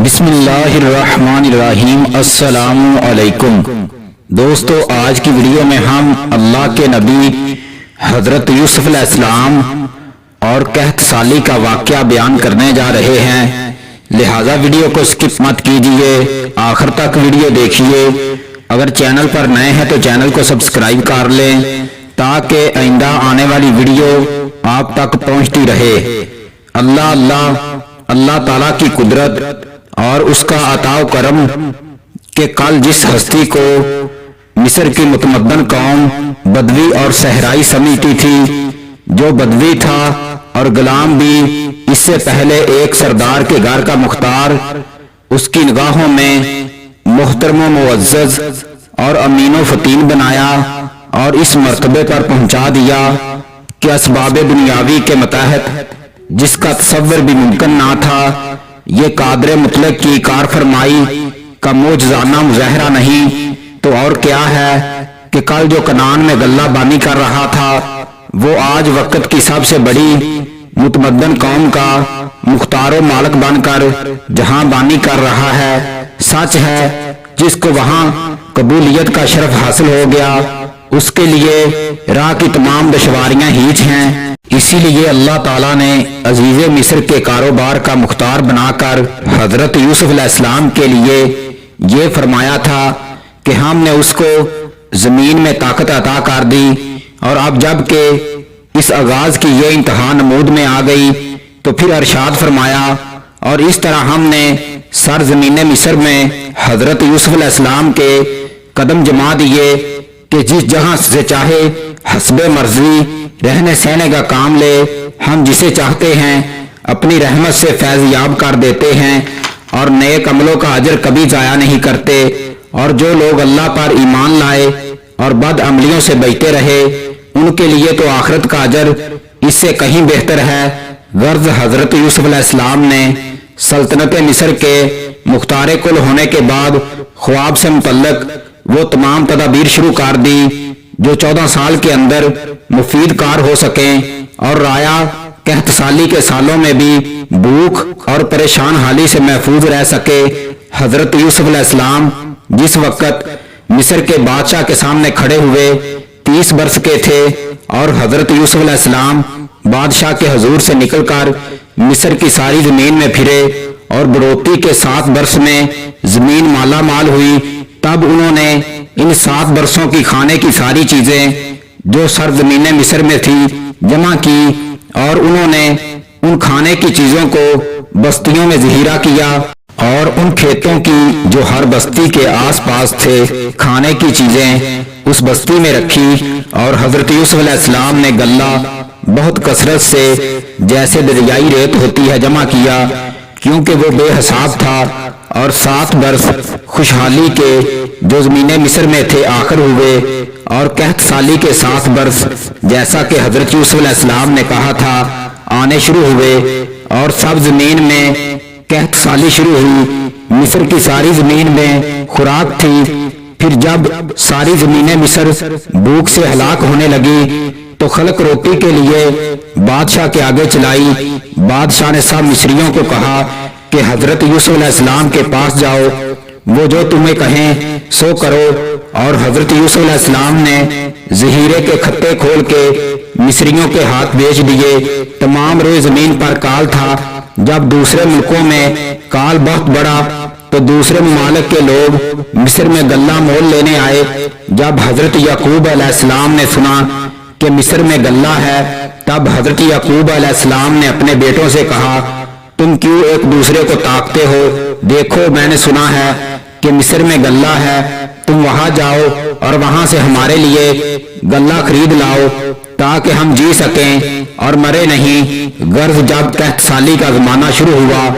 بسم اللہ الرحمن الرحیم۔ السلام علیکم دوستو، آج کی ویڈیو میں ہم اللہ کے نبی حضرت یوسف علیہ السلام اور قحط سالی کا واقعہ بیان کرنے جا رہے ہیں، لہٰذا ویڈیو کو سکپ مت کیجیے، آخر تک ویڈیو دیکھیے۔ اگر چینل پر نئے ہیں تو چینل کو سبسکرائب کر لیں تاکہ آئندہ آنے والی ویڈیو آپ تک پہنچتی رہے۔ اللہ تعالیٰ کی قدرت اور اس کا عطا و کرم کہ کل جس ہستی کو مصر کی متمدن قوم بدوی اور صحرائی سمجھتی تھی، جو بدوی تھا اور غلام بھی، اس سے پہلے ایک سردار کے گھر کا مختار، اس کی نگاہوں میں محترم و معزز اور امین و فتین بنایا اور اس مرتبے پر پہنچا دیا کہ اسباب دنیاوی کے متحد جس کا تصور بھی ممکن نہ تھا، یہ قادر مطلق کی کار فرمائی کا معجزانہ مظاہرہ نہیں تو اور کیا ہے کہ کل جو کنعان میں غلہ بانی کر رہا تھا، وہ آج وقت کی سب سے بڑی متمدن قوم کا مختار و مالک بن کر جہاں بانی کر رہا ہے۔ سچ ہے، جس کو وہاں قبولیت کا شرف حاصل ہو گیا، اس کے لیے راہ کی تمام دشواریاں ہیچ ہیں۔ اسی لیے اللہ تعالیٰ نے عزیز مصر کے کاروبار کا مختار بنا کر حضرت یوسف علیہ السلام کے لیے یہ فرمایا تھا کہ ہم نے اس کو زمین میں طاقت عطا کر دی، اور اب جب کہ اس آغاز کی یہ انتہا نمود میں آ گئی تو پھر ارشاد فرمایا، اور اس طرح ہم نے سرزمین مصر میں حضرت یوسف علیہ السلام کے قدم جما دیے کہ جس جہاں سے چاہے حسب مرضی رہنے سہنے کا کام لے، ہم جسے چاہتے ہیں اپنی رحمت سے فیض یاب کر دیتے ہیں، اور نیک عملوں کا اجر کبھی ضائع نہیں کرتے۔ اور جو لوگ اللہ پر ایمان لائے اور بد عملیوں سے بچتے رہے، ان کے لیے تو آخرت کا اجر اس سے کہیں بہتر ہے۔ غرض حضرت یوسف علیہ السلام نے سلطنت مصر کے مختار کل ہونے کے بعد خواب سے متعلق وہ تمام تدابیر شروع کر دی جو 14 سال کے اندر مفید کار ہو سکیں، اور رایا قحط سالی کے سالوں میں بھی بھوک اور پریشان حالی سے محفوظ رہ سکے۔ حضرت یوسف علیہ السلام جس وقت مصر کے بادشاہ کے سامنے کھڑے ہوئے 30 برس کے تھے، اور حضرت یوسف علیہ السلام بادشاہ کے حضور سے نکل کر مصر کی ساری زمین میں پھرے، اور بڑھوتی کے 7 برس میں زمین مالا مال ہوئی۔ تب انہوں نے ان 7 برسوں کی کھانے کی ساری چیزیں جو سرزمین مصر میں تھی جمع کی، اور انہوں نے ان کھانے کی چیزوں کو بستیوں میں ذخیرہ کیا، اور ان کھیتوں کی جو ہر بستی کے آس پاس تھے کھانے کی چیزیں اس بستی میں رکھی، اور حضرت یوسف علیہ السلام نے غلہ بہت کثرت سے جیسے دریائی ریت ہوتی ہے جمع کیا، کیونکہ وہ بے حساب تھا۔ اور 7 برس خوشحالی کے جو زمین مصر میں تھے آخر ہوئے، اور قحط سالی کے 7 برس جیسا کہ حضرت یوسف علیہ السلام نے کہا تھا آنے شروع ہوئے، اور سب زمین میں قحط سالی شروع ہوئی۔ مصر کی ساری زمین میں خوراک تھی۔ پھر جب ساری زمین مصر بھوک سے ہلاک ہونے لگی تو خلق روٹی کے لیے بادشاہ کے آگے چلائی۔ بادشاہ نے سب مصریوں کو کہا کہ حضرت یوسف علیہ السلام کے پاس جاؤ، وہ جو تمہیں کہیں سو کرو۔ اور حضرت یوسف علیہ السلام نے ذخیرے کے کھتے کھول کے مصریوں کے ہاتھ بیچ دیے۔ تمام روئے زمین پر کال تھا۔ جب دوسرے ملکوں میں کال بہت بڑا تو دوسرے ممالک کے لوگ مصر میں غلہ مول لینے آئے۔ جب حضرت یعقوب علیہ السلام نے سنا کہ مصر میں غلہ ہے، تب حضرت یعقوب علیہ السلام نے اپنے بیٹوں سے کہا، تم کیوں ایک دوسرے کو تاکتے ہو؟ دیکھو، میں نے سنا ہے کہ مصر میں غلہ ہے، تم وہاں جاؤ اور وہاں سے ہمارے لیے غلہ خرید لاؤ تاکہ ہم جی سکیں اور مرے نہیں۔ غرض جب قحط سالی کا زمانہ شروع ہوا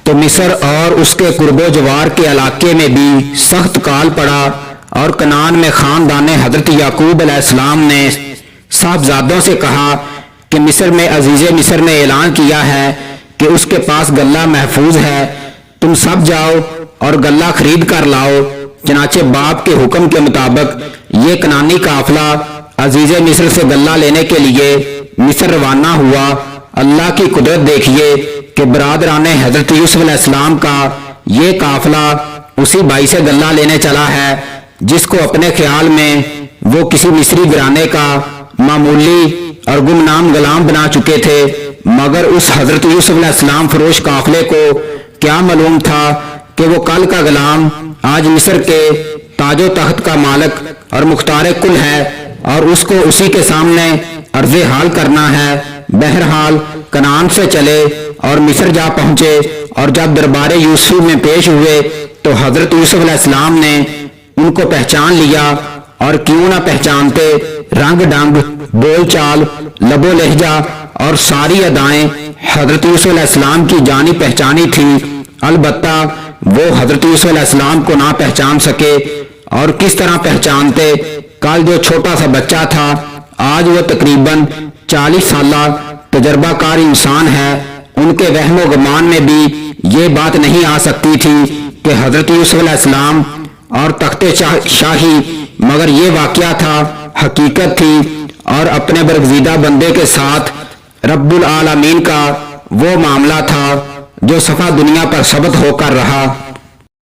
تو مصر اور اس کے قرب و جوار کے علاقے میں بھی سخت کال پڑا، اور کنعان میں خاندان حضرت یعقوب علیہ السلام نے صاحبزادوں سے کہا کہ مصر میں عزیز مصر نے اعلان کیا ہے کہ اس کے پاس غلہ محفوظ ہے، تم سب جاؤ اور غلہ خرید کر لاؤ۔ چنانچہ باپ کے حکم کے مطابق یہ کنعانی قافلہ عزیز مصر سے غلہ لینے کے لیے مصر روانہ ہوا۔ اللہ کی قدرت دیکھیے کہ برادران حضرت یوسف علیہ السلام کا یہ قافلہ اسی بھائی سے غلہ لینے چلا ہے جس کو اپنے خیال میں وہ کسی مصری گھرانے کا معمولی اور گمنام غلام بنا چکے تھے، مگر اس حضرت یوسف علیہ السلام فروش قافلے کو کیا معلوم تھا کہ وہ کل کا غلام آج مصر کے تاج و تخت کا مالک اور مختار کل ہے اور اس کو اسی کے سامنے عرض حال کرنا ہے۔ بہرحال کنعان سے چلے اور مصر جا پہنچے، اور جب دربار یوسف میں پیش ہوئے تو حضرت یوسف علیہ السلام نے ان کو پہچان لیا، اور کیوں نہ پہچانتے، رنگ ڈنگ، بول چال، لب و لہجہ اور ساری ادائیں حضرت یوسف علیہ السلام کی جانی پہچانی تھی۔ البتہ وہ حضرت یوسف علیہ السلام کو نہ پہچان سکے، اور کس طرح پہچانتے؟ کل جو چھوٹا سا بچہ تھا آج وہ تقریباً 40 سالہ تجربہ کار انسان ہے۔ ان کے وہم و گمان میں بھی یہ بات نہیں آ سکتی تھی کہ حضرت یوسف علیہ السلام اور تخت شاہی، مگر یہ واقعہ تھا، حقیقت تھی، اور اپنے برگزیدہ بندے کے ساتھ رب العالمین کا وہ معاملہ تھا جو صفحہ دنیا پر ثبت ہو کر رہا۔